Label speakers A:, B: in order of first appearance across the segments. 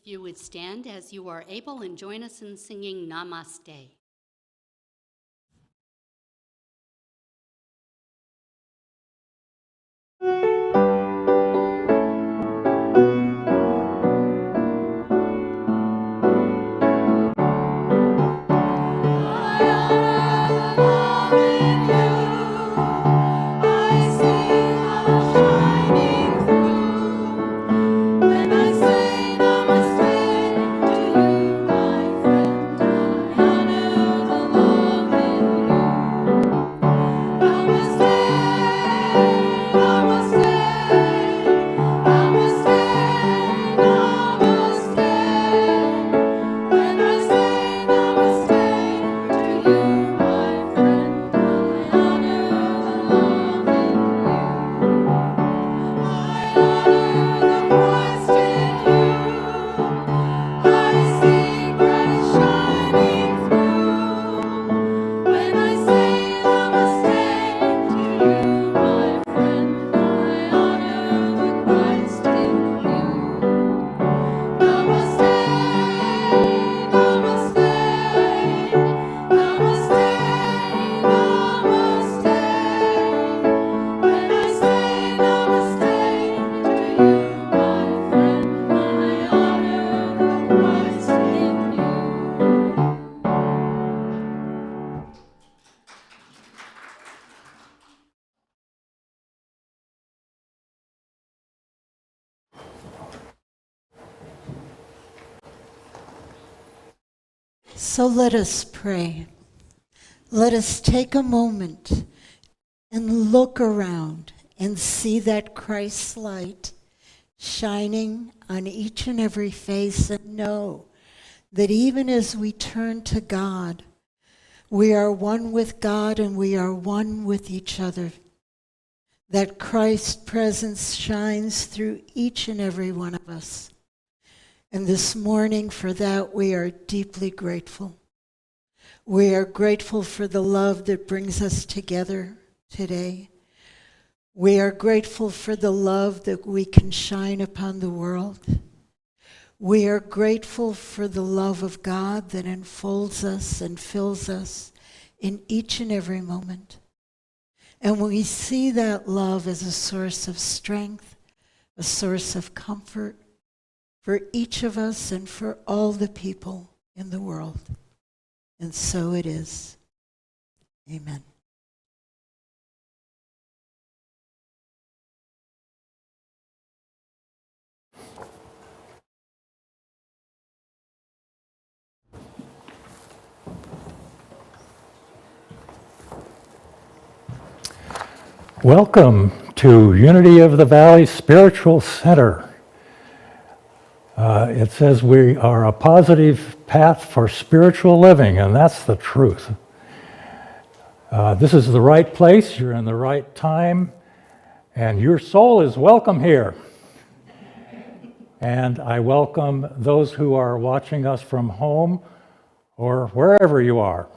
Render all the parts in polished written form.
A: you would stand as you are able and join us in singing Namaste.
B: So let us pray. Let us take a moment and look around and see that Christ's light shining on each and every face, and know that even as we turn to God, we are one with God and we are one with each other. That Christ's presence shines through each and every one of us. And this morning, for that, we are deeply grateful. We are grateful for the love that brings us together today. We are grateful for the love that we can shine upon the world. We are grateful for the love of God that enfolds us and fills us in each and every moment. And we see that love as a source of strength, a source of comfort, for each of us and for all the people in the world. And so it is. Amen.
C: Welcome to Unity of the Valley Spiritual Center. It says we are a positive path for spiritual living, and that's the truth. This is the right place, you're in the right time, and your soul is welcome here. And I welcome those who are watching us from home or wherever you are.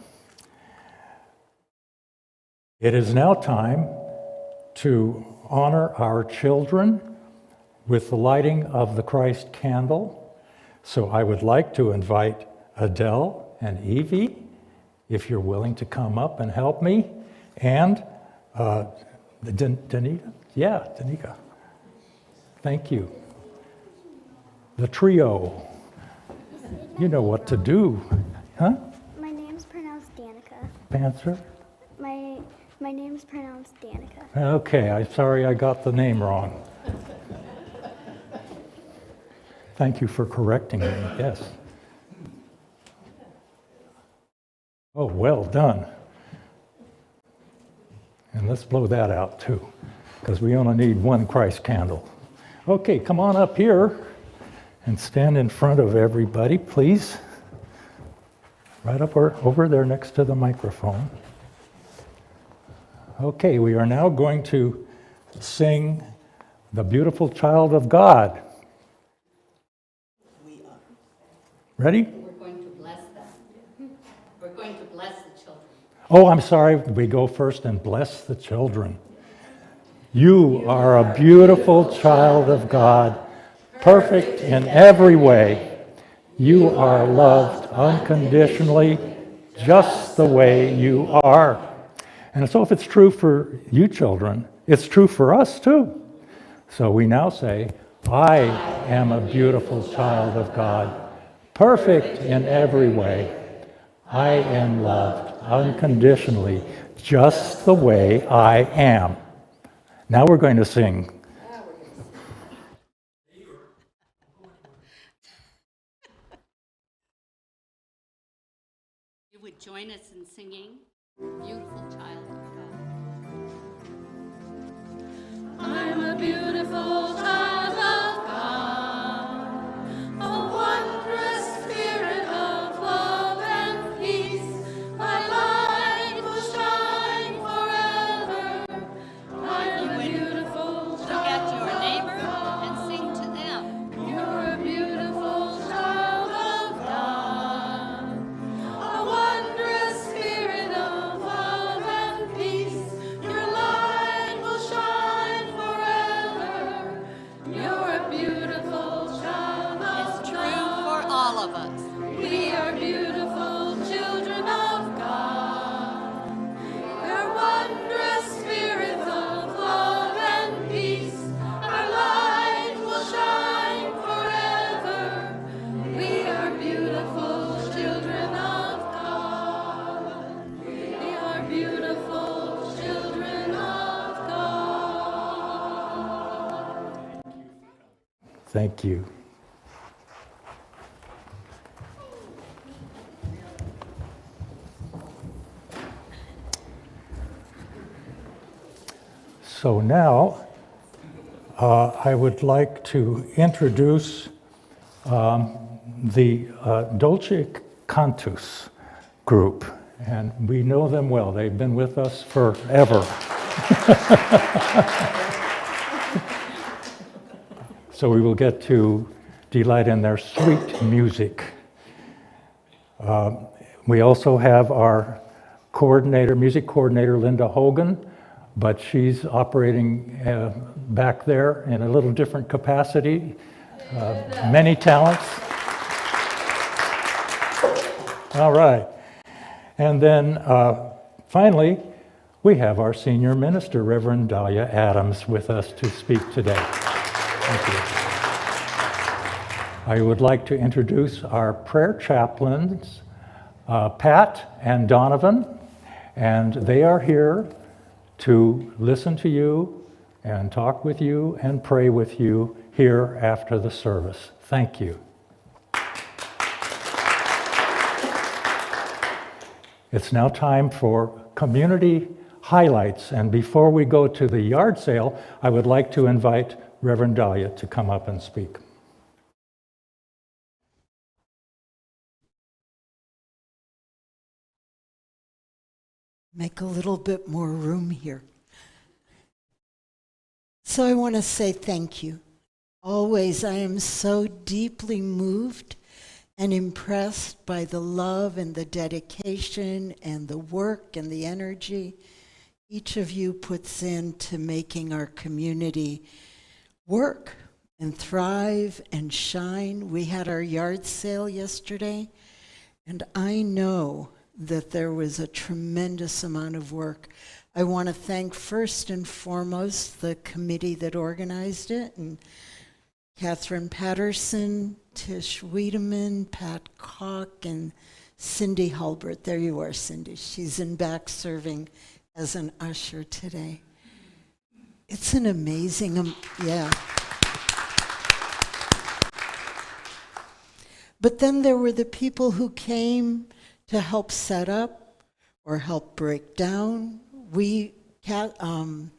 C: It is now time to honor our children with the lighting of the Christ candle. So I would like to invite Adele and Evie, if you're willing to come up and help me, and Danica? Yeah, Danica. Thank you. The trio. You know what to do, huh?
D: My name's pronounced Danica.
C: Panther?
D: My name's pronounced Danica.
C: Okay, I'm sorry I got the name wrong. Thank you for correcting me, yes. Oh, well done. And let's blow that out too, because we only need one Christ candle. Okay, come on up here and stand in front of everybody, please. Right up or over there next to the microphone. Okay, we are now going to sing The Beautiful Child of God. Ready?
A: We're going to bless them. We're going to bless the children.
C: Oh, I'm sorry. We go first and bless the children. You are a beautiful child of God, perfect in every way. You are loved unconditionally, just the way you are. And so if it's true for you children, it's true for us too. So we now say, I am a beautiful child of God, perfect in every way. I am loved unconditionally, just the way I am. Now we're going to sing.
A: You would join us in singing, Beautiful Child of God.
E: I'm a beautiful child of God, a wondrous spirit of love and peace. My light will shine forever. I'm a beautiful
A: Look
E: child
A: at your
E: of
A: neighbor
E: God.
A: and sing to them.
E: You're a beautiful child of God, a wondrous spirit of love and peace. Your light will shine forever. You're a beautiful child of
A: It's true for all of us.
E: We are beautiful children of God. We're wondrous spirits of love and peace. Our light will shine forever. We are beautiful children of God. We are beautiful children of God.
C: Thank you. So now I would like to introduce the Dolce Cantus group. And we know them well. They've been with us forever. So we will get to delight in their sweet music. We also have our music coordinator, Linda Hogan, but she's operating back there in a little different capacity. Many talents. All right. And then finally, we have our senior minister, Reverend Dalia Adams, with us to speak today. Thank you. I would like to introduce our prayer chaplains, Pat and Donovan, and they are here to listen to you and talk with you and pray with you here after the service. Thank you. It's now time for community highlights, and before we go to the yard sale, I would like to invite Reverend Dalia to come up and speak.
B: Make a little bit more room here. So I want to say thank you. Always, I am so deeply moved and impressed by the love and the dedication and the work and the energy each of you puts into making our community work and thrive and shine. We had our yard sale yesterday, and I know that there was a tremendous amount of work. I want to thank first and foremost the committee that organized it, and Catherine Patterson, Tish Wiedemann, Pat Koch, and Cindy Hulbert. There you are, Cindy. She's in back serving as an usher today. It's an amazing, yeah. But then there were the people who came to help set up or help break down.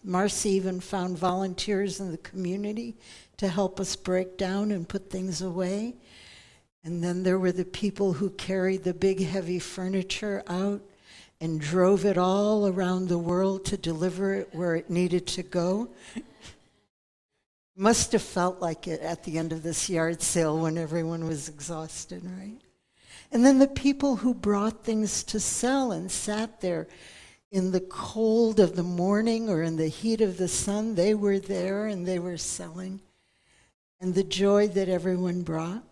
B: Marcy even found volunteers in the community to help us break down and put things away. And then there were the people who carried the big heavy furniture out and drove it all around the world to deliver it where it needed to go. Must have felt like it at the end of this yard sale when everyone was exhausted, right? And then the people who brought things to sell and sat there in the cold of the morning or in the heat of the sun, they were there and they were selling. And the joy that everyone brought.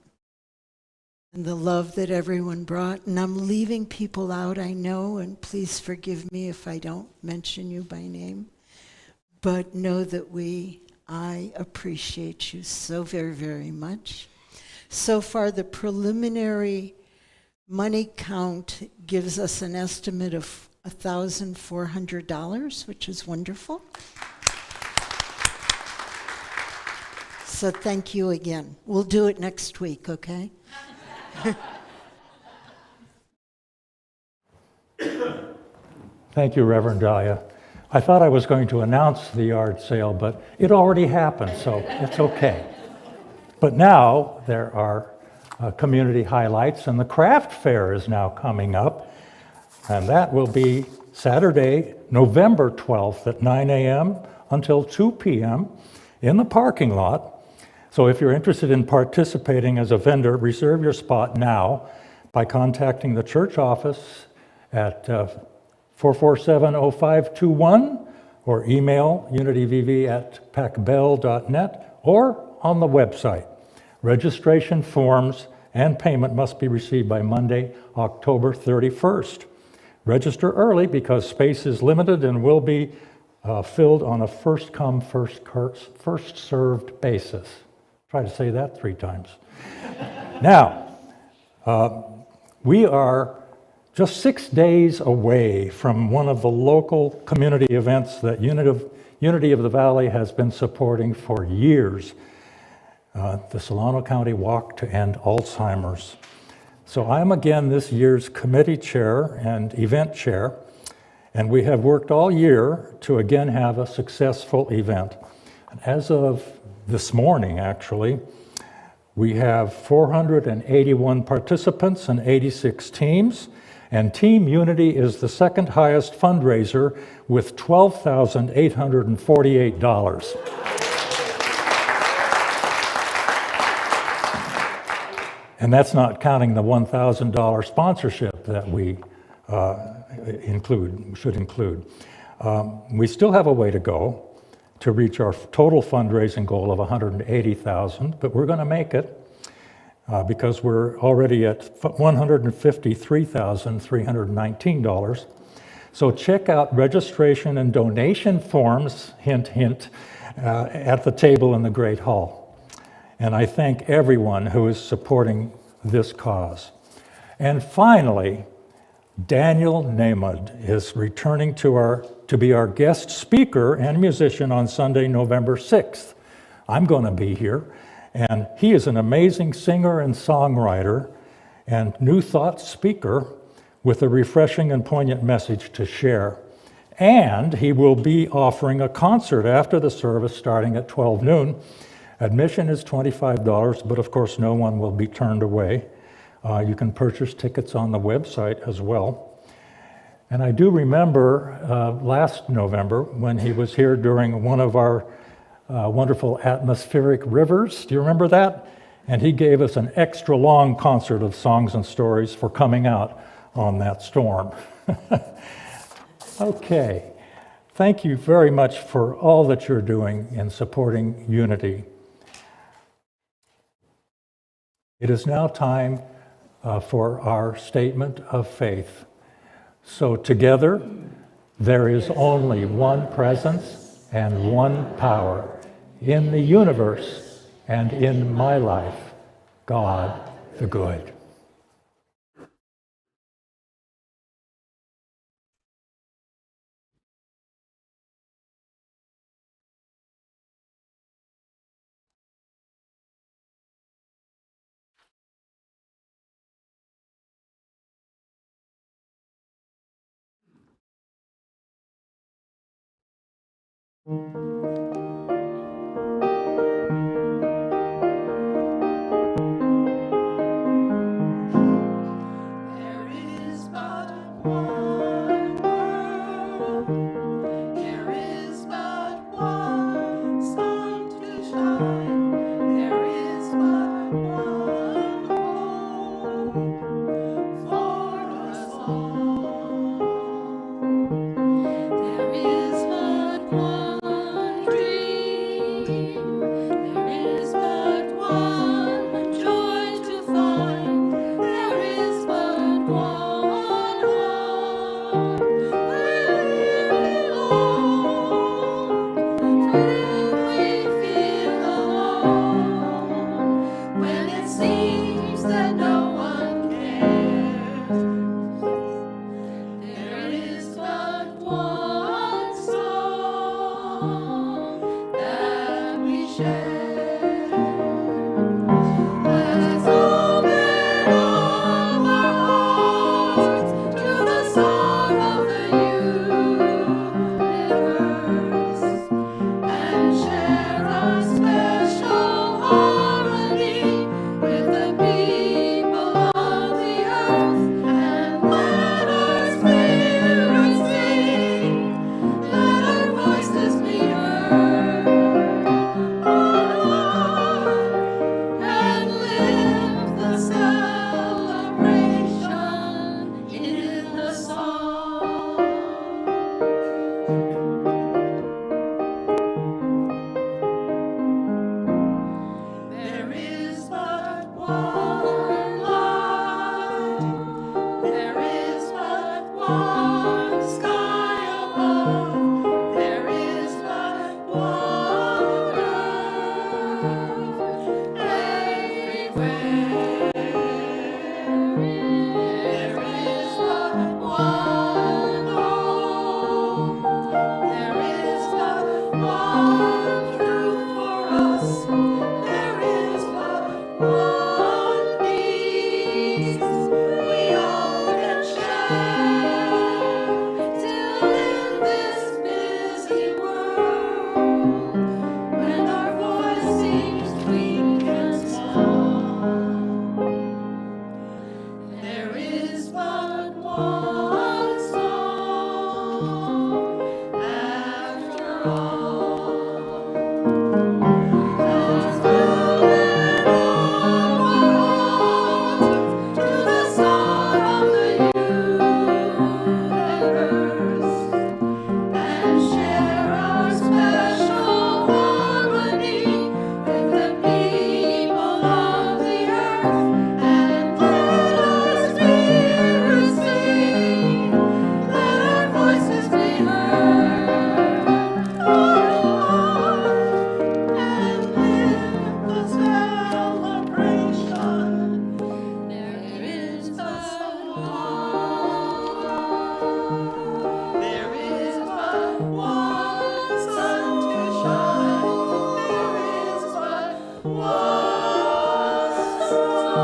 B: and the love that everyone brought. And I'm leaving people out, I know, and please forgive me if I don't mention you by name. But know that I appreciate you so very, very much. So far, the preliminary money count gives us an estimate of $1,400, which is wonderful. So thank you again. We'll do it next week, okay?
C: Thank you, Reverend Dalia. I thought I was going to announce the yard sale, but it already happened, so it's okay. But now there are community highlights, and the craft fair is now coming up, and that will be Saturday, November 12th at 9 a.m. until 2 p.m. in the parking lot. So if you're interested in participating as a vendor, reserve your spot now by contacting the church office at 447-0521 or email unityvv@pacbell.net or on the website. Registration forms and payment must be received by Monday, October 31st. Register early because space is limited and will be filled on a first-come, first-served basis. Try to say that 3 times. Now, we are just 6 days away from one of the local community events that Unity of the Valley has been supporting for years, the Solano County Walk to End Alzheimer's. So I'm again this year's committee chair and event chair, and we have worked all year to again have a successful event. And as of this morning, actually, we have 481 participants and 86 teams, and Team Unity is the second highest fundraiser with $12,848. And that's not counting the $1,000 sponsorship that we should include. We still have a way to go to reach our total fundraising goal of $180,000, but we're going to make it because we're already at $153,319. So check out registration and donation forms, hint, hint, at the table in the Great Hall. And I thank everyone who is supporting this cause. And finally, Daniel Nahmud is returning to be our guest speaker and musician on Sunday, November 6th. I'm going to be here, and he is an amazing singer and songwriter and New Thought speaker with a refreshing and poignant message to share. And he will be offering a concert after the service starting at 12 noon. Admission is $25, but of course no one will be turned away. You can purchase tickets on the website as well. And I do remember last November when he was here during one of our wonderful atmospheric rivers. Do you remember that? And he gave us an extra long concert of songs and stories for coming out on that storm. Okay. Thank you very much for all that you're doing in supporting Unity. It is now time for our statement of faith. So together, there is only one presence and one power in the universe and in my life, God the good.
E: There is but one world. There is but one sun to shine. There is but one hope for us all. There is but one dream. There is but one joy to find. one song after all. As we'll bear on our hearts to the song of the universe, and share our special harmony with the people of the earth, and let our spirits sing, let our voices be heard, and live the celebration. There is but one. There is but one sun to shine. There is but one song.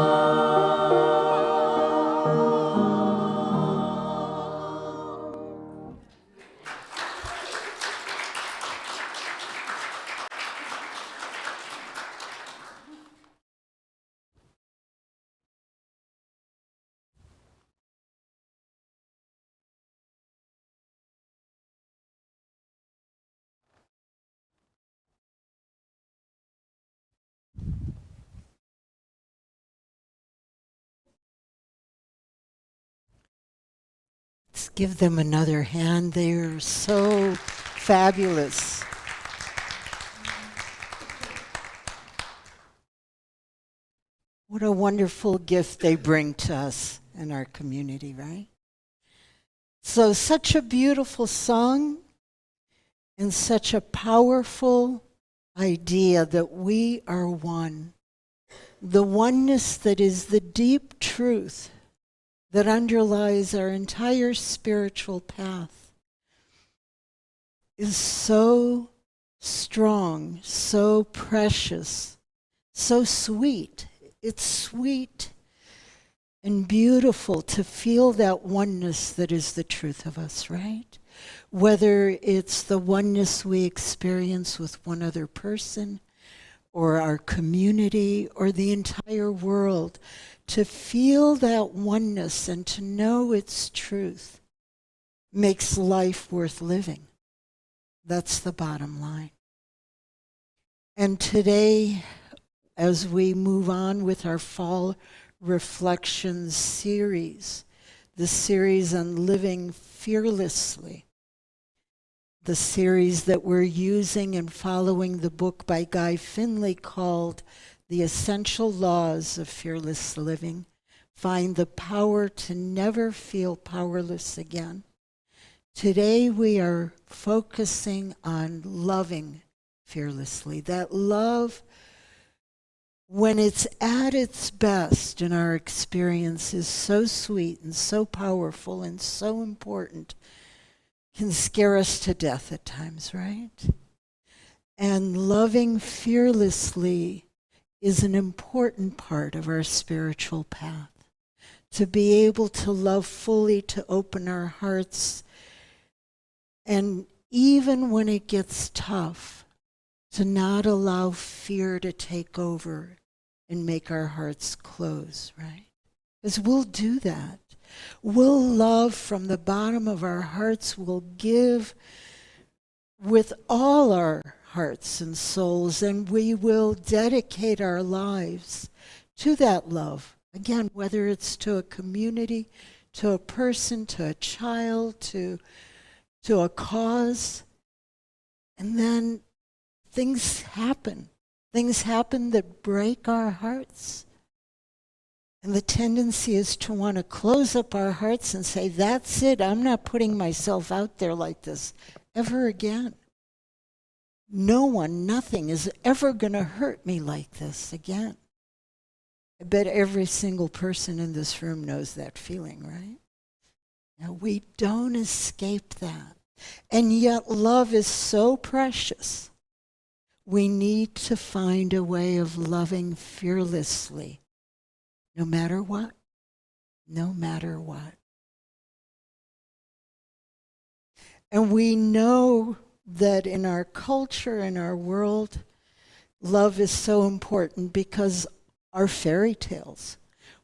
B: Let's give them another hand. They're so fabulous. What a wonderful gift they bring to us in our community, right? So, such a beautiful song and such a powerful idea that we are one. The oneness that is the deep truth that underlies our entire spiritual path is so strong, so precious, so sweet. It's sweet and beautiful to feel that oneness that is the truth of us, right? Whether it's the oneness we experience with one other person or our community or the entire world, to feel that oneness and to know its truth makes life worth living. That's the bottom line. And today, as we move on with our Fall Reflections series, the series on living fearlessly, the series that we're using and following the book by Guy Finley called The Essential Laws of Fearless Living, find the power to never feel powerless again. Today we are focusing on loving fearlessly. That love, when it's at its best in our experience, is so sweet and so powerful and so important, can scare us to death at times, right? And loving fearlessly is an important part of our spiritual path. To be able to love fully, to open our hearts, and even when it gets tough, to not allow fear to take over and make our hearts close, right? Because we'll do that. We'll love from the bottom of our hearts. We'll give with all our hearts and souls, and we will dedicate our lives to that love. Again, whether it's to a community, to a person, to a child, to a cause. And then things happen. Things happen that break our hearts. And the tendency is to want to close up our hearts and say, that's it, I'm not putting myself out there like this ever again. No one, nothing is ever going to hurt me like this again. I bet every single person in this room knows that feeling, right? Now, we don't escape that. And yet love is so precious. We need to find a way of loving fearlessly, no matter what. No matter what. And we know that in our culture, in our world, love is so important because our fairy tales,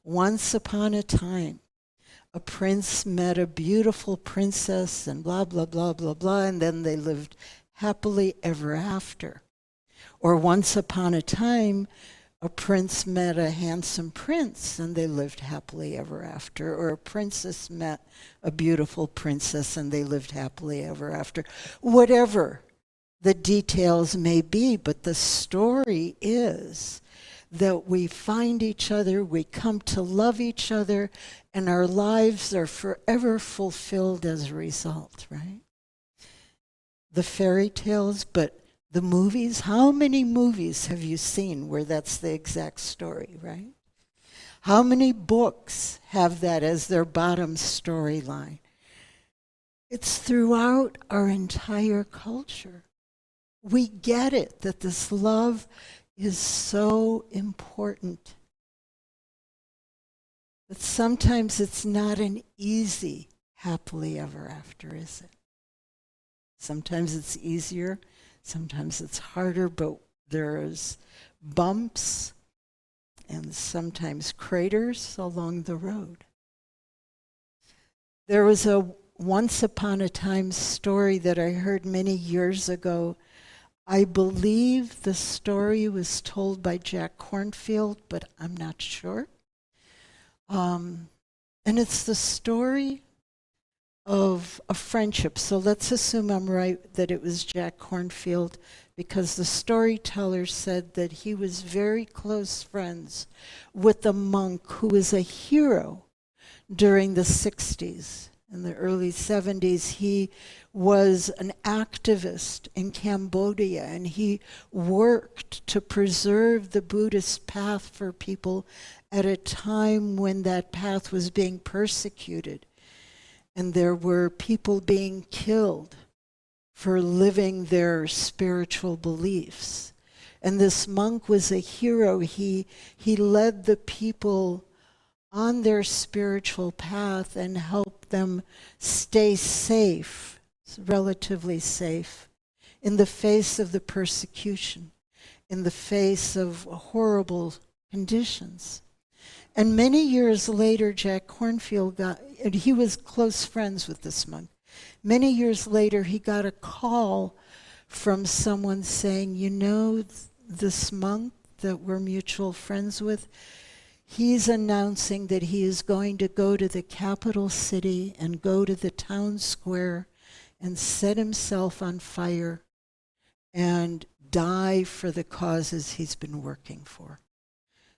B: once upon a time, a prince met a beautiful princess and blah, blah, blah, blah, blah, and then they lived happily ever after. Or once upon a time, a prince met a handsome prince and they lived happily ever after. Or a princess met a beautiful princess and they lived happily ever after. Whatever the details may be, but the story is that we find each other, we come to love each other, and our lives are forever fulfilled as a result, right? The fairy tales, but the movies, how many movies have you seen where that's the exact story, right? How many books have that as their bottom storyline? It's throughout our entire culture. We get it, that this love is so important. But sometimes it's not an easy happily ever after, is it? Sometimes it's easier, sometimes it's harder, but there's bumps and sometimes craters along the road. There was a once upon a time story that I heard many years ago. I believe the story was told by Jack Kornfield, but I'm not sure. And it's the story of a friendship. So let's assume I'm right that it was Jack Kornfield, because the storyteller said that he was very close friends with a monk who was a hero during the 60s. In the early 70s, he was an activist in Cambodia, and he worked to preserve the Buddhist path for people at a time when that path was being persecuted. And there were people being killed for living their spiritual beliefs. And this monk was a hero. He led the people on their spiritual path and helped them stay safe, relatively safe, in the face of the persecution, in the face of horrible conditions. And many years later, Jack Kornfield and he was close friends with this monk. Many years later, he got a call from someone saying, you know, this monk that we're mutual friends with, he's announcing that he is going to go to the capital city and go to the town square and set himself on fire and die for the causes he's been working for.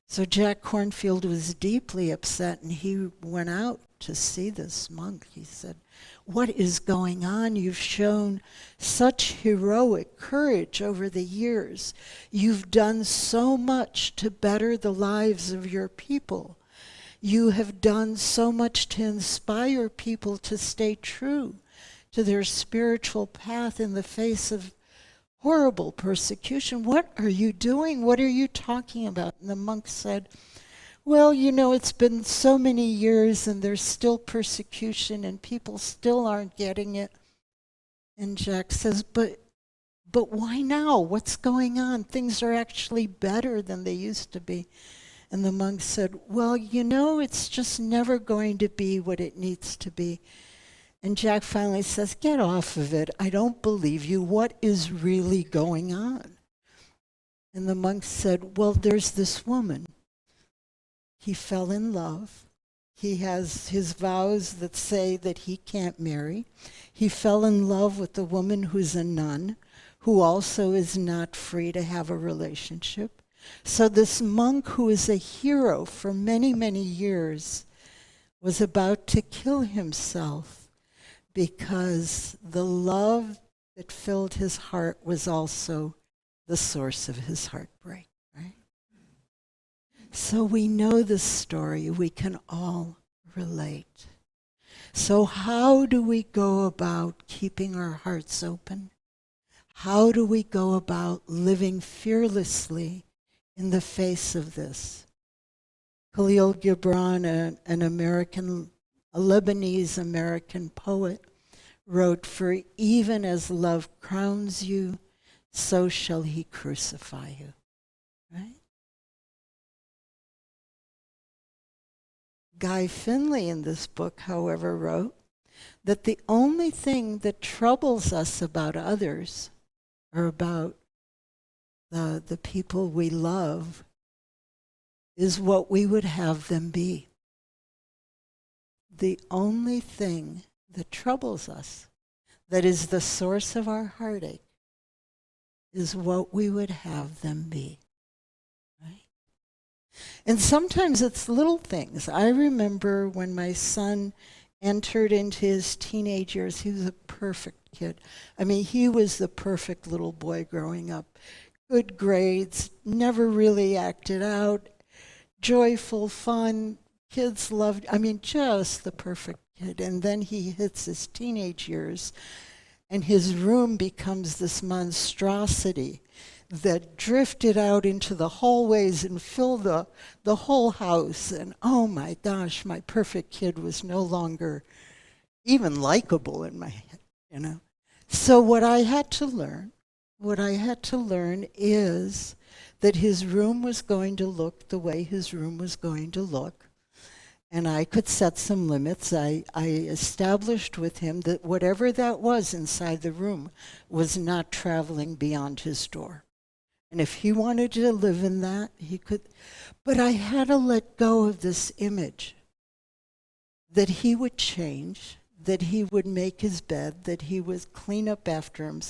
B: So Jack Kornfield was deeply upset, and he went out to see this monk. He said, what is going on? You've shown such heroic courage over the years. You've done so much to better the lives of your people. You have done so much to inspire people to stay true to their spiritual path in the face of horrible persecution. What are you doing? What are you talking about? And the monk said, well, you know, it's been so many years and there's still persecution and people still aren't getting it. And Jack says, but why now? What's going on? Things are actually better than they used to be. And the monk said, well, you know, it's just never going to be what it needs to be. And Jack finally says, get off of it. I don't believe you. What is really going on? And the monk said, well, there's this woman. He fell in love. He has his vows that say that he can't marry. He fell in love with a woman who's a nun, who also is not free to have a relationship. So this monk, who is a hero for many, many years, was about to kill himself, because the love that filled his heart was also the source of his heartbreak, right? So we know the story. We can all relate. So how do we go about keeping our hearts open? How do we go about living fearlessly in the face of this? Khalil Gibran, a Lebanese-American poet, wrote, for even as love crowns you, so shall he crucify you. Right? Guy Finley in this book, however, wrote that the only thing that troubles us about others or about the people we love is what we would have them be. The only thing that troubles us, that is the source of our heartache, is what we would have them be. Right? And sometimes it's little things. I remember when my son entered into his teenage years, he was a perfect kid. I mean, he was the perfect little boy growing up. Good grades, never really acted out, joyful, fun, kids loved, I mean, just the perfect kid. And then he hits his teenage years, and his room becomes this monstrosity that drifted out into the hallways and filled the whole house. And oh my gosh, my perfect kid was no longer even likable in my head, you know. So what I had to learn is that his room was going to look the way his room was going to look. And I could set some limits. I established with him that whatever that was inside the room was not traveling beyond his door. And if he wanted to live in that, he could. But I had to let go of this image that he would change, that he would make his bed, that he would clean up after him.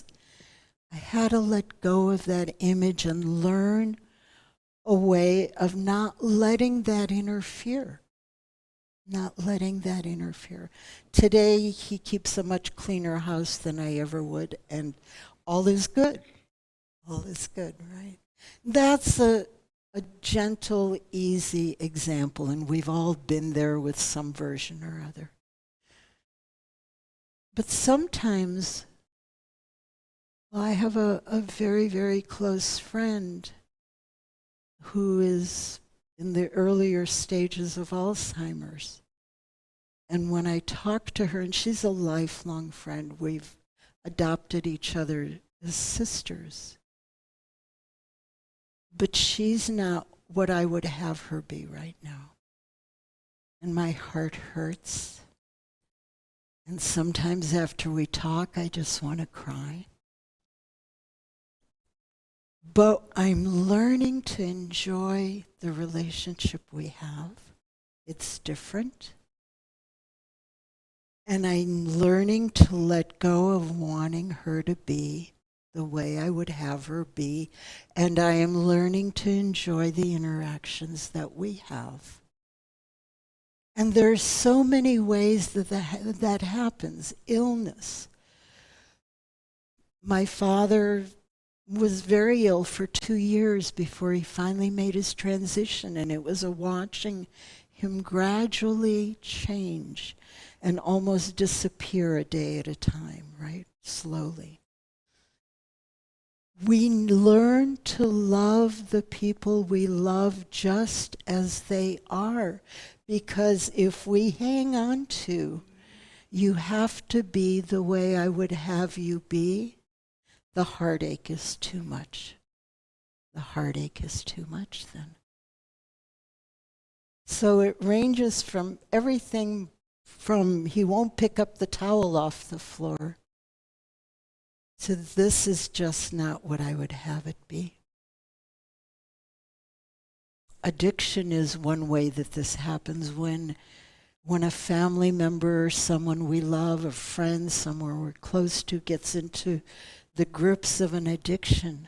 B: I had to let go of that image and learn a way of not letting that interfere. Not letting that interfere. Today, he keeps a much cleaner house than I ever would, and all is good. All is good, right? That's a gentle, easy example, and we've all been there with some version or other. But sometimes, well, I have a very, very close friend who is in the earlier stages of Alzheimer's. And when I talk to her, and she's a lifelong friend, we've adopted each other as sisters. But she's not what I would have her be right now. And my heart hurts. And sometimes after we talk, I just want to cry. But I'm learning to enjoy the relationship we have. It's different. And I'm learning to let go of wanting her to be the way I would have her be. And I am learning to enjoy the interactions that we have. And there's so many ways that happens. Illness. My father was very ill for 2 years before he finally made his transition, and it was a watching him gradually change and almost disappear a day at a time, right? Slowly. We learn to love the people we love just as they are, because if we hang on to, you have to be the way I would have you be, the heartache is too much. The heartache is too much then. So it ranges from everything from he won't pick up the towel off the floor to this is just not what I would have it be. Addiction is one way that this happens when a family member, someone we love, a friend, someone we're close to gets into the grips of an addiction.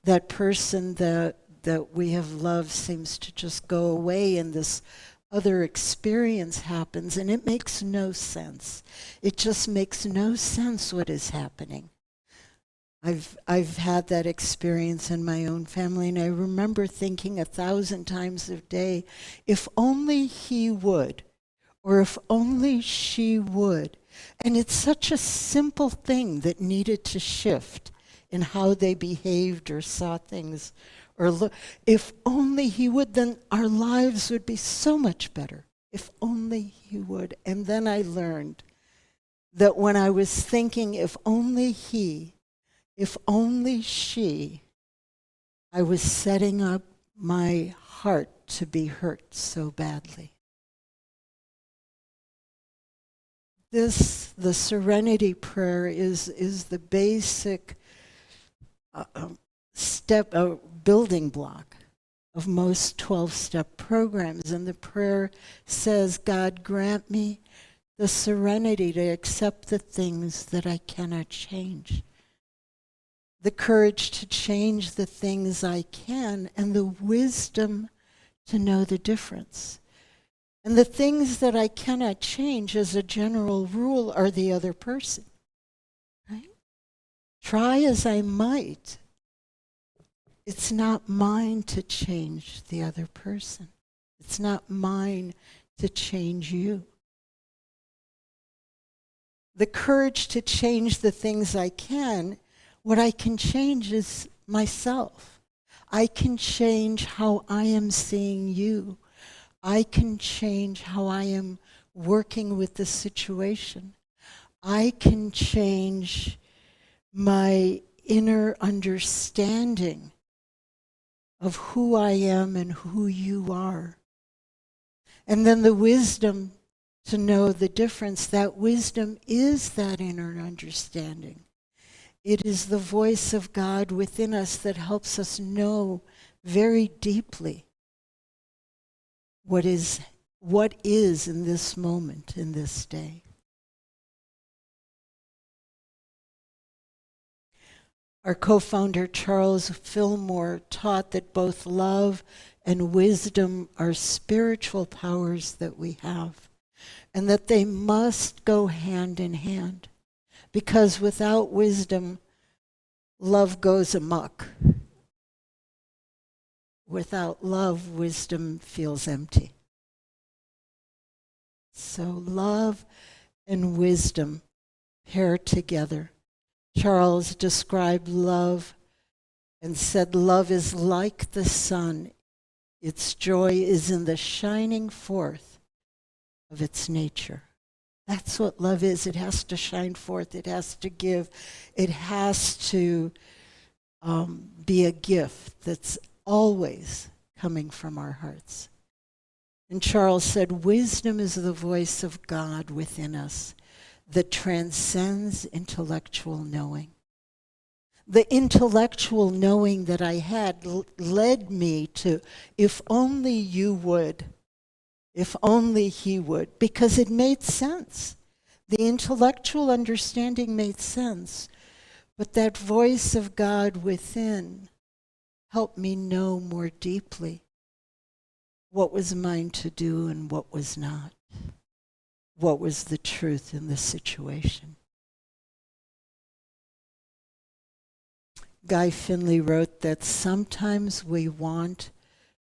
B: That person that we have loved seems to just go away, and this other experience happens, and it makes no sense. It just makes no sense what is happening. I've had that experience in my own family, and I remember thinking 1,000 times a day, if only he would, or if only she would. And it's such a simple thing that needed to shift in how they behaved or saw things or look. If only he would, then our lives would be so much better. If only he would. And then I learned that when I was thinking, if only he, if only she, I was setting up my heart to be hurt so badly. the serenity prayer is the basic building block of most 12-step programs. And the prayer says, God, grant me the serenity to accept the things that I cannot change, the courage to change the things I can, and the wisdom to know the difference. And the things that I cannot change, as a general rule, are the other person. Right? Try as I might, it's not mine to change the other person. It's not mine to change you. The courage to change the things I can, what I can change is myself. I can change how I am seeing you. I can change how I am working with the situation. I can change my inner understanding of who I am and who you are. And then the wisdom to know the difference. That wisdom is that inner understanding. It is the voice of God within us that helps us know very deeply what is in this moment, in this day. Our co-founder, Charles Fillmore, taught that both love and wisdom are spiritual powers that we have, and that they must go hand in hand, because without wisdom, love goes amok. Without love, wisdom feels empty. So love and wisdom pair together. Charles described love and said, love is like the sun. Its joy is in the shining forth of its nature. That's what love is. It has to shine forth. It has to give. It has to be a gift that's always coming from our hearts. And Charles said, wisdom is the voice of God within us that transcends intellectual knowing. The intellectual knowing that I had led me to, if only you would, if only he would, because it made sense. The intellectual understanding made sense, but that voice of God within helped me know more deeply what was mine to do and what was not, what was the truth in the situation. Guy Finley wrote that sometimes we want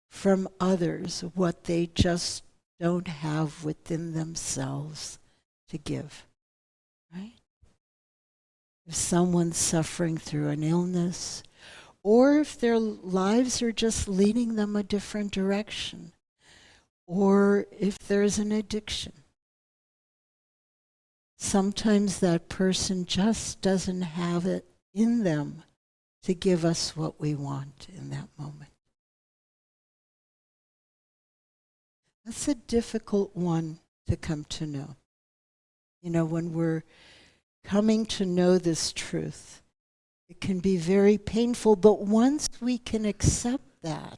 B: from others what they just don't have within themselves to give, right? If someone's suffering through an illness, or if their lives are just leading them a different direction, or if there's an addiction, sometimes that person just doesn't have it in them to give us what we want in that moment. That's a difficult one to come to know. You know, when we're coming to know this truth, it can be very painful, but once we can accept that,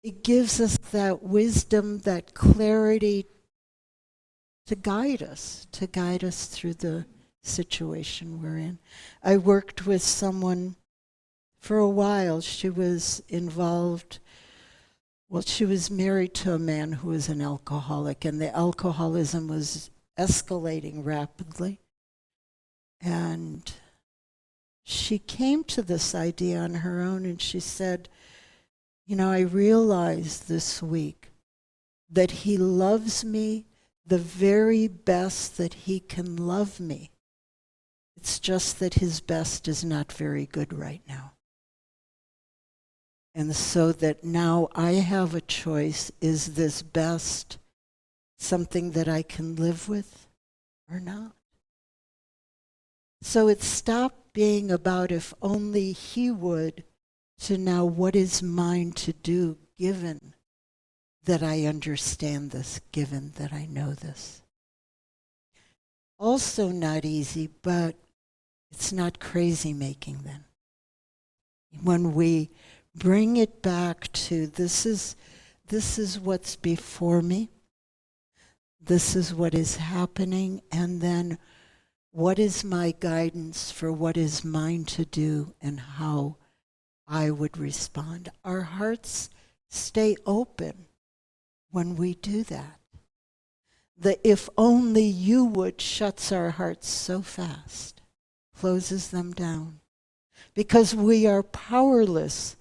B: it gives us that wisdom, that clarity to guide us through the situation we're in. I worked with someone for a while. She was involved, well, she was married to a man who was an alcoholic, and the alcoholism was escalating rapidly. And she came to this idea on her own, and she said, you know, I realized this week that he loves me the very best that he can love me. It's just that his best is not very good right now. And so that now I have a choice. Is this best something that I can live with or not? So it stopped being about if only he would, to now what is mine to do given that I understand this, given that I know this. Also not easy, but it's not crazy making then. When we bring it back to this is what's before me, this is what is happening, and then what is my guidance for what is mine to do and how I would respond. Our hearts stay open when we do that. The if only you would shuts our hearts so fast, closes them down. Because we are powerless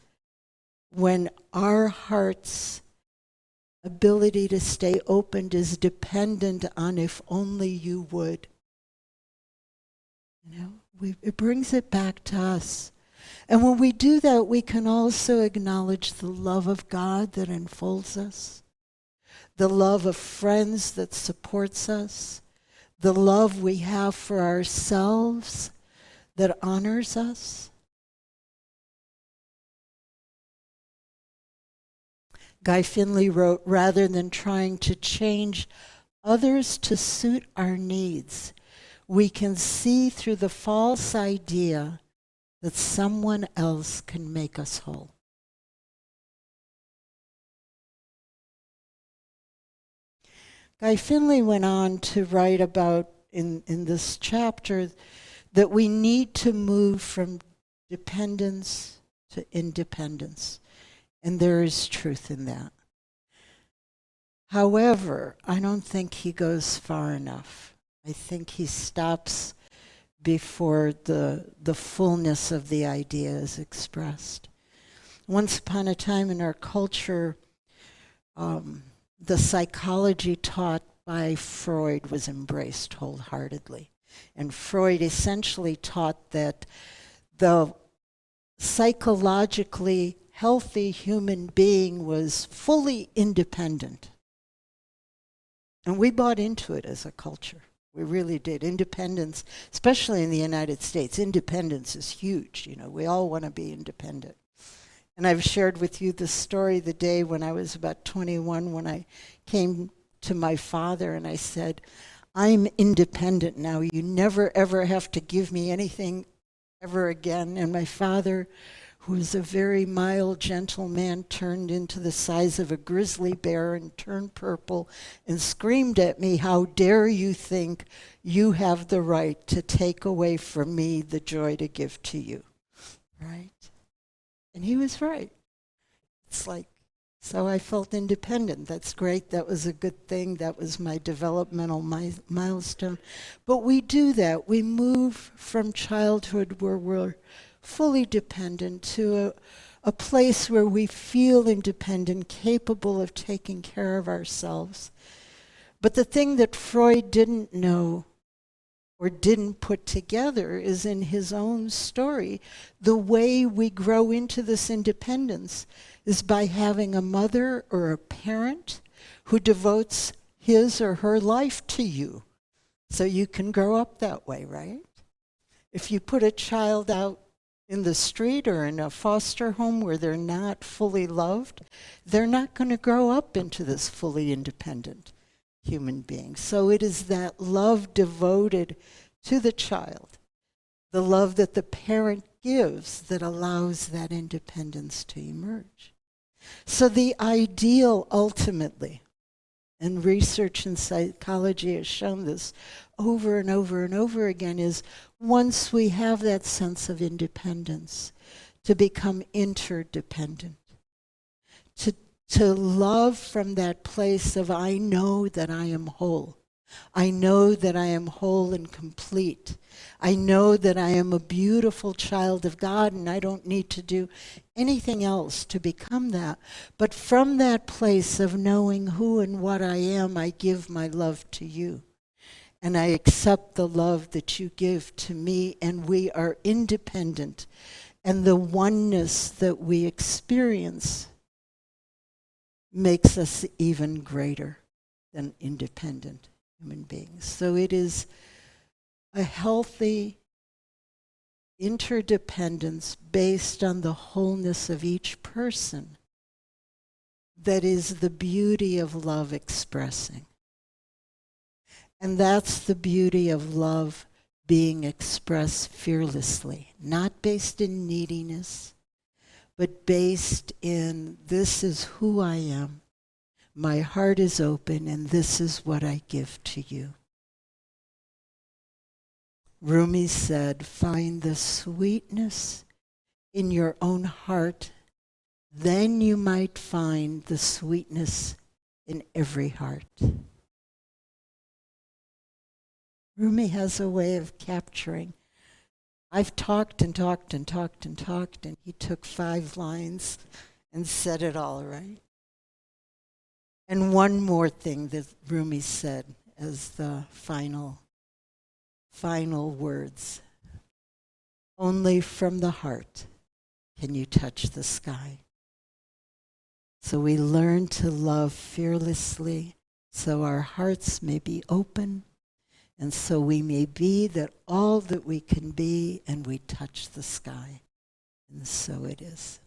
B: when our heart's ability to stay opened is dependent on if only you would. You know, it brings it back to us. And when we do that, we can also acknowledge the love of God that enfolds us, the love of friends that supports us, the love we have for ourselves that honors us. Guy Finley wrote, rather than trying to change others to suit our needs, we can see through the false idea that someone else can make us whole. Guy Finley went on to write about, in this chapter, that we need to move from dependence to independence. And there is truth in that. However, I don't think he goes far enough. I think he stops before the fullness of the idea is expressed. Once upon a time in our culture, the psychology taught by Freud was embraced wholeheartedly. And Freud essentially taught that the psychologically healthy human being was fully independent. And we bought into it as a culture. We really did. Independence, especially in the United States, independence is huge. You know, we all want to be independent. And I've shared with you the story the day when I was about 21, when I came to my father and I said, I'm independent now. You never, ever have to give me anything ever again. And my father, who was a very mild, gentle man, turned into the size of a grizzly bear and turned purple and screamed at me, how dare you think you have the right to take away from me the joy to give to you, right? And he was right. It's like, so I felt independent. That's great. That was a good thing. That was my developmental milestone. But we do that. We move from childhood where we're fully dependent to a place where we feel independent, capable of taking care of ourselves. But the thing that Freud didn't know or didn't put together is in his own story, the way we grow into this independence is by having a mother or a parent who devotes his or her life to you. So you can grow up that way, right? If you put a child out in the street or in a foster home where they're not fully loved, they're not going to grow up into this fully independent human being. So it is that love devoted to the child, the love that the parent gives, that allows that independence to emerge. So the ideal ultimately, and research in psychology has shown this over and over and over again, is once we have that sense of independence, to become interdependent, to love from that place of I know that I am whole. I know that I am whole and complete. I know that I am a beautiful child of God and I don't need to do anything else to become that. But from that place of knowing who and what I am, I give my love to you. And I accept the love that you give to me, and we are independent. And the oneness that we experience makes us even greater than independent human beings. So it is a healthy interdependence based on the wholeness of each person that is the beauty of love expressing. And that's the beauty of love being expressed fearlessly, not based in neediness, but based in this is who I am. My heart is open, and this is what I give to you. Rumi said, find the sweetness in your own heart, then you might find the sweetness in every heart. Rumi has a way of capturing. I've talked and talked and talked and talked, and he took 5 lines and said it all, right? And one more thing that Rumi said as the final words. Only from the heart can you touch the sky. So we learn to love fearlessly so our hearts may be open, and so we may be that all that we can be, and we touch the sky. And so it is.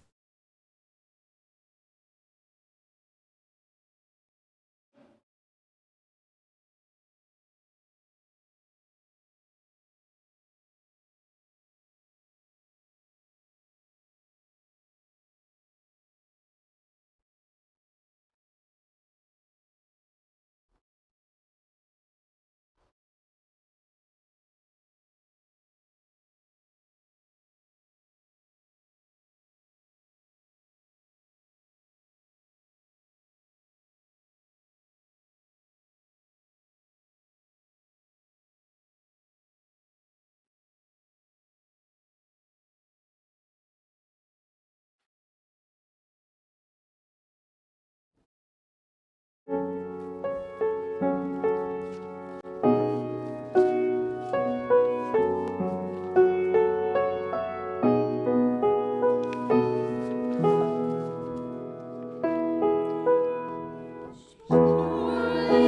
E: Surely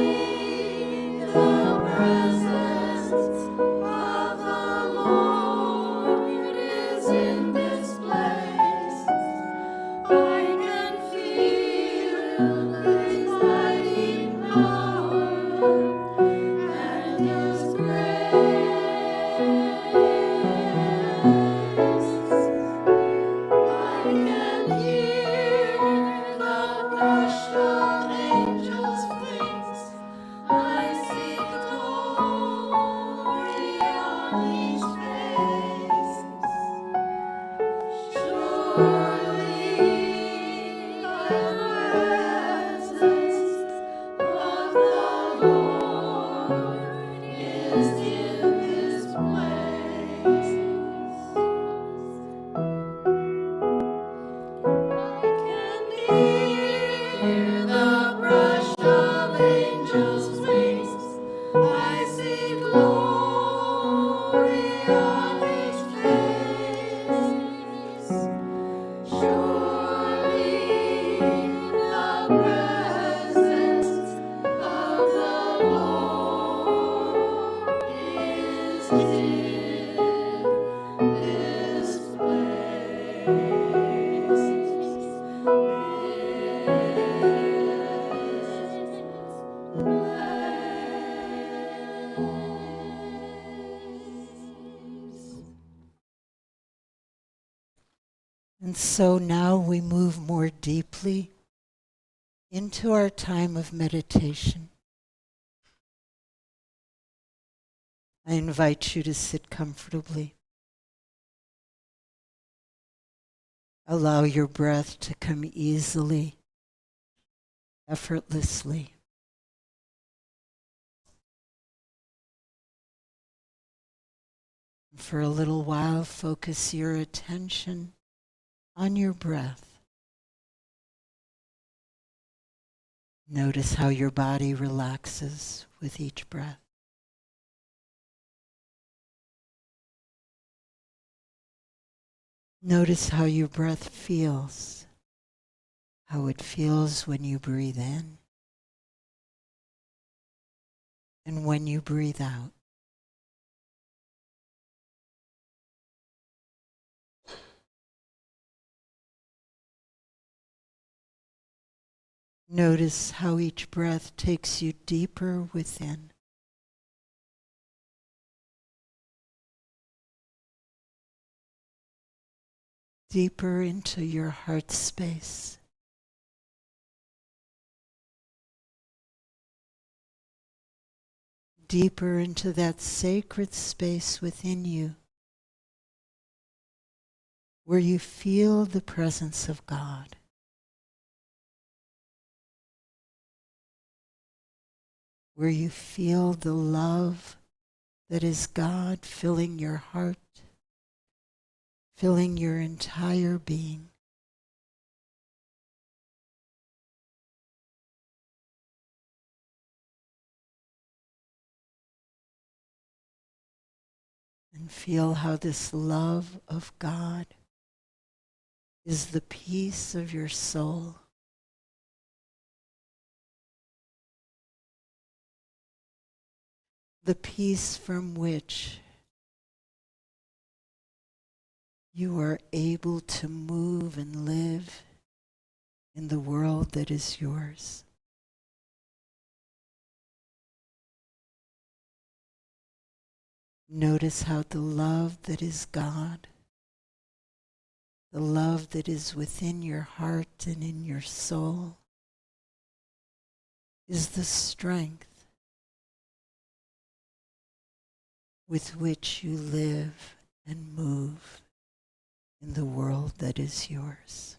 E: the presence of the Lord is in this place. I can feel His mighty power and His grace. I can hear the rush of angels' wings. I see glory on each face. Surely the presence of the Lord is in this place. I can hear the brush of angels' wings. I see glory on each face. Surely the presence of the Lord is in this
B: And so now we move more deeply into our time of meditation. I invite you to sit comfortably. Allow your breath to come easily, effortlessly. For a little while, focus your attention on your breath. Notice how your body relaxes with each breath. Notice how your breath feels, how it feels when you breathe in and when you breathe out. Notice how each breath takes you deeper within. deeper into your heart space. Deeper into that sacred space within you where you feel the presence of God. Where you feel the love that is God filling your heart, filling your entire being. And feel how this love of God is the peace of your soul. The peace from which you are able to move and live in the world that is yours. Notice how the love that is God, the love that is within your heart and in your soul, is the strength with which you live and move in the world that is yours.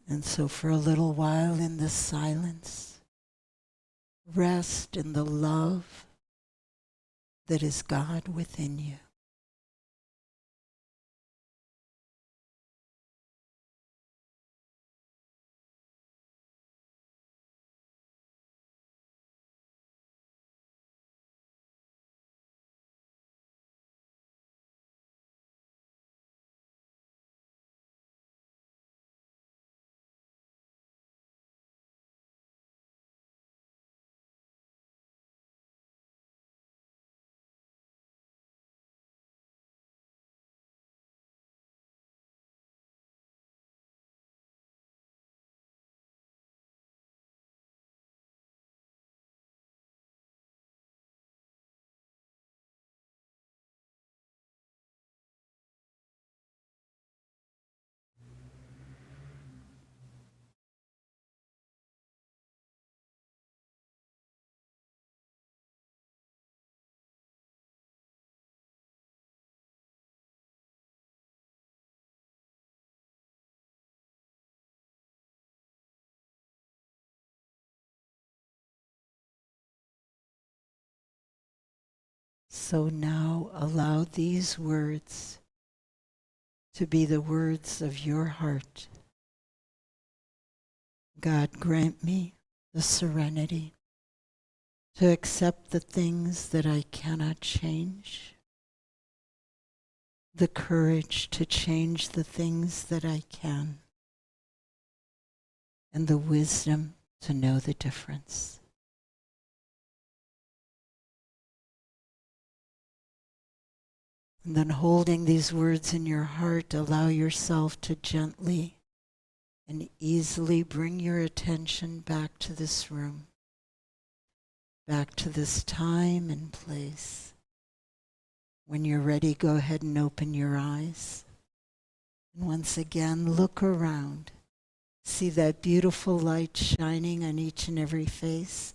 B: And so for a little while in this silence, rest in the love that is God within you. So now allow these words to be the words of your heart. God, grant me the serenity to accept the things that I cannot change, the courage to change the things that I can, and the wisdom to know the difference. And then holding these words in your heart, allow yourself to gently and easily bring your attention back to this room, back to this time and place. When you're ready, go ahead and open your eyes. And once again, look around. See that beautiful light shining on each and every face.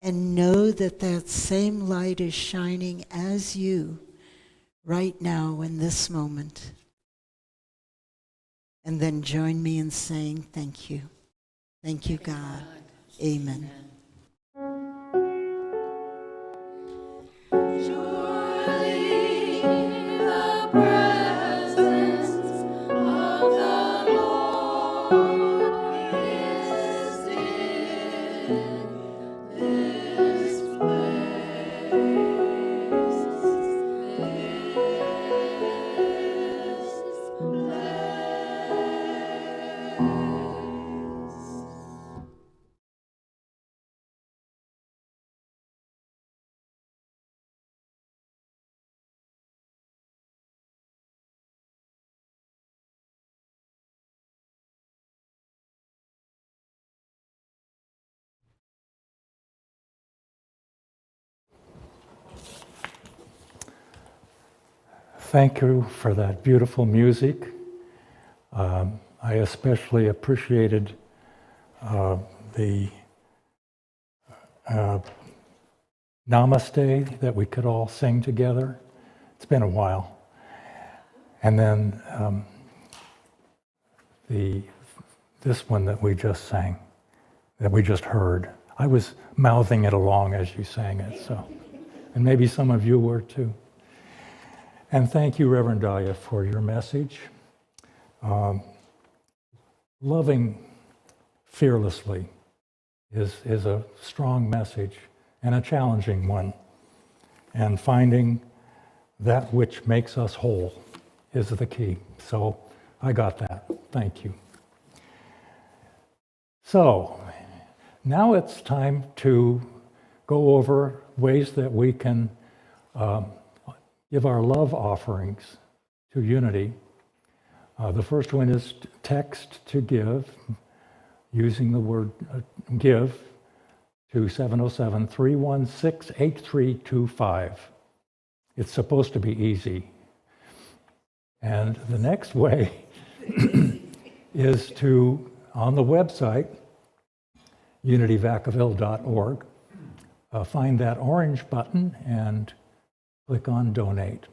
B: And know that that same light is shining as you right now in this moment. And then join me in saying thank you. Thank you, God. Amen.
C: thank you for that beautiful music. I especially appreciated the Namaste that we could all sing together. It's been a while. And then this one that we just sang, that we just heard. I was mouthing it along as you sang it, so. And maybe some of you were too. And thank you, Reverend Dalia, for your message. Loving fearlessly is a strong message and a challenging one. And finding that which makes us whole is the key. So I got that. Thank you. So now it's time to go over ways that we can give our love offerings to Unity. The first one is text to give, using the word give to 707-316-8325. It's supposed to be easy. And the next way is to, on the website, unityvacaville.org, find that orange button and click on Donate.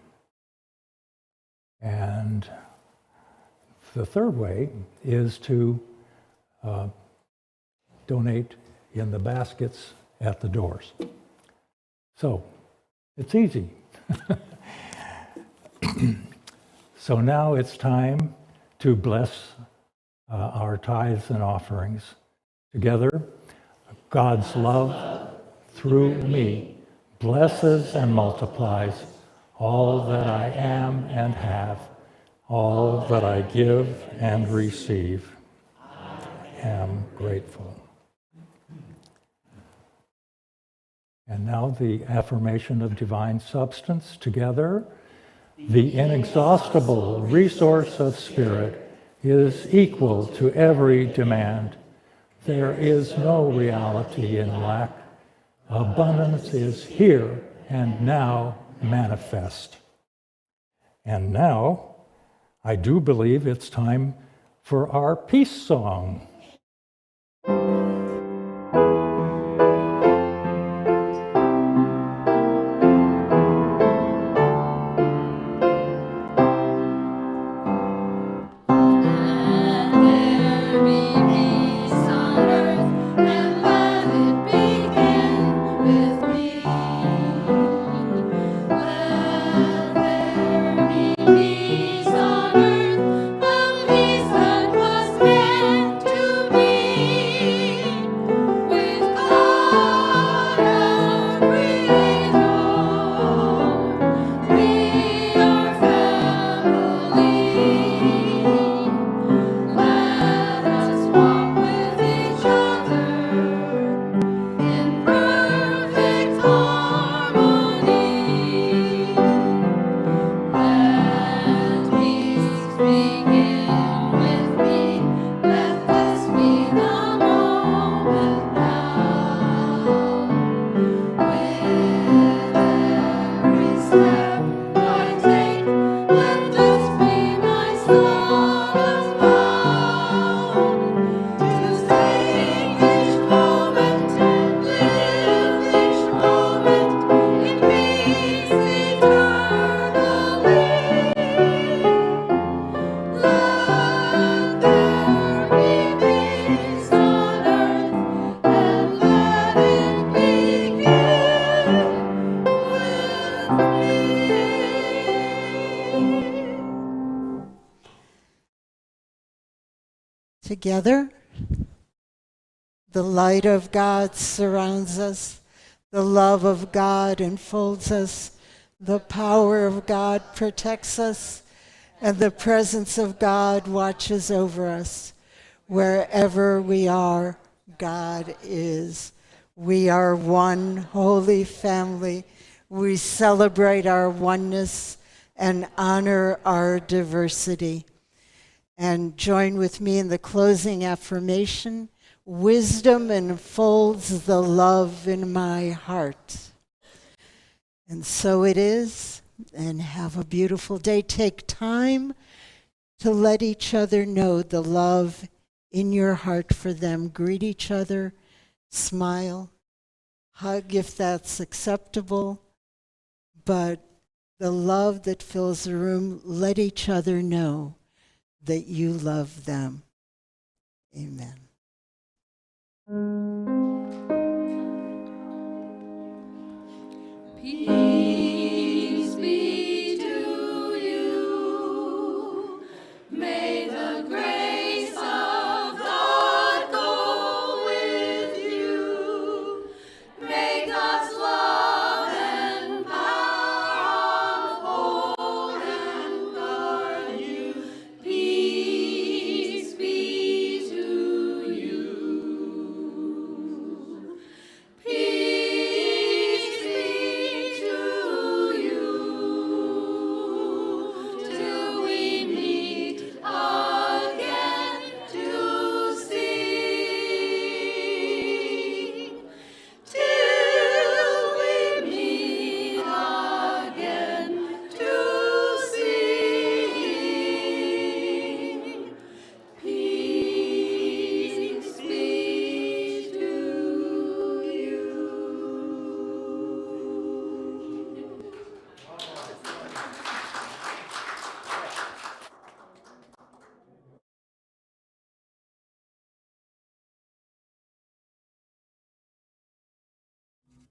C: And the third way is to donate in the baskets at the doors. So it's easy. So now it's time to bless our tithes and offerings. Together, God's love through me blesses and multiplies all that I am and have, all that I give and receive. I am grateful. And now the affirmation of divine substance together. The inexhaustible resource of spirit is equal to every demand. There is no reality in lack. Abundance is here and now manifest. And now, I do believe it's time for our peace song.
B: Together, the light of God surrounds us, the love of God enfolds us, the power of God protects us, and the presence of God watches over us. Wherever we are, God is. We are one holy family. We celebrate our oneness and honor our diversity. And join with me in the closing affirmation. Wisdom enfolds the love in my heart. And so it is, and have a beautiful day. Take time to let each other know the love in your heart for them. Greet each other, smile, hug if that's acceptable, but the love that fills the room, let each other know that you love them. Amen.
E: Peace.